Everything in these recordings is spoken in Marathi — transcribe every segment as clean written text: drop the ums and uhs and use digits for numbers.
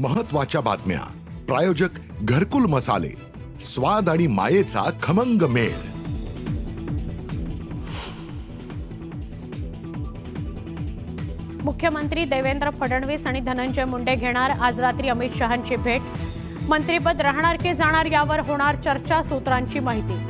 महत्त्वाच्या बातम्या. प्रायोजक घरकुल मसाले, स्वाद आणि मायेचा खमंग मेळ. मुख्यमंत्री देवेंद्र फडणवीस आणि धनंजय मुंडे घेणार आज रात्री अमित शहांची भेट. मंत्रिपद राहणार की जाणार यावर होणार चर्चा, सूत्रांची माहिती.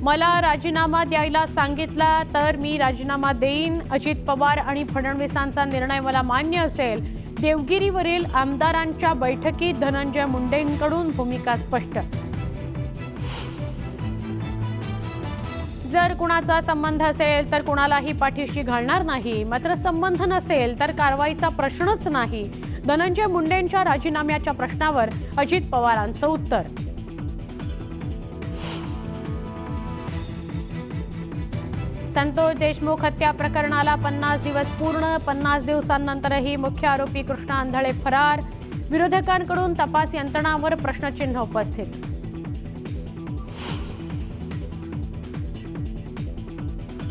मला राजीनामा द्यायला सांगितला तर मी राजीनामा देईन. अजित पवार आणि फडणवीसांचा निर्णय मला मान्य असेल. देवगिरीवरील आमदारांच्या बैठकीत धनंजय मुंडेंकडून भूमिका स्पष्ट. जर कुणाचा संबंध असेल तर कुणालाही पाठीशी घालणार नाही, मात्र संबंध नसेल तर कारवाईचा प्रश्नच नाही. धनंजय मुंडेंच्या राजीनाम्याच्या प्रश्नावर अजित पवारांचं उत्तर. संतोष देशमुख हत्या प्रकरणाला 50 दिवस पूर्ण. 50 दिवसांनंतरही मुख्य आरोपी कृष्णा आंधळे फरार. विरोधकांकडून तपास यंत्रणांवर प्रश्नचिन्ह उपस्थित.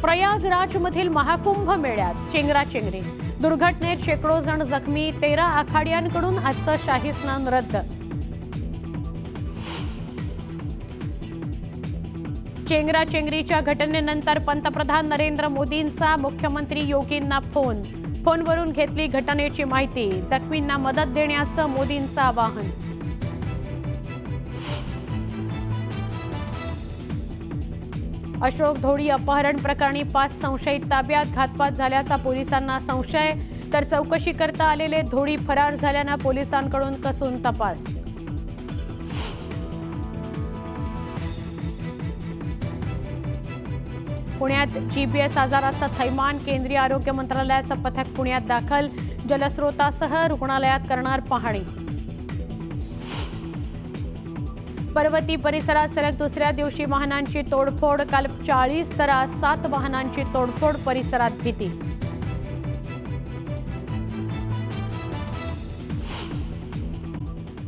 प्रयागराजमधील महाकुंभ मेळ्यात चेंगराचेंगरी. दुर्घटनेत शेकडो जण जखमी. 13 आखाड्यांकडून आजचं शाही स्नान रद्द. चेंगराचेंगरीच्या घटनेनंतर पंतप्रधान नरेंद्र मोदींचा मुख्यमंत्री योगींना फोन. फोनवरून घेतली घटनेची माहिती. जखमींना मदत देण्याचं मोदींचं आवाहन. अशोक ढोळी अपहरण प्रकरणी 5 संशयित ताब्यात. घातपात झाल्याचा पोलिसांना संशय, तर चौकशी करता आलेले ढोळी फरार झाल्यानं पोलिसांकडून कसून तपास. पुण्यात जीबीएस आजाराचा थैमान. केंद्रीय आरोग्य मंत्रालयाचं पथक पुण्यात दाखल. जलस्रोतासह रुग्णालयात करणार पाहणी. पर्वती परिसरात सलग दुसऱ्या दिवशी वाहनांची तोडफोड. काल 40 तर आज 7 वाहनांची तोडफोड. परिसरात भीती.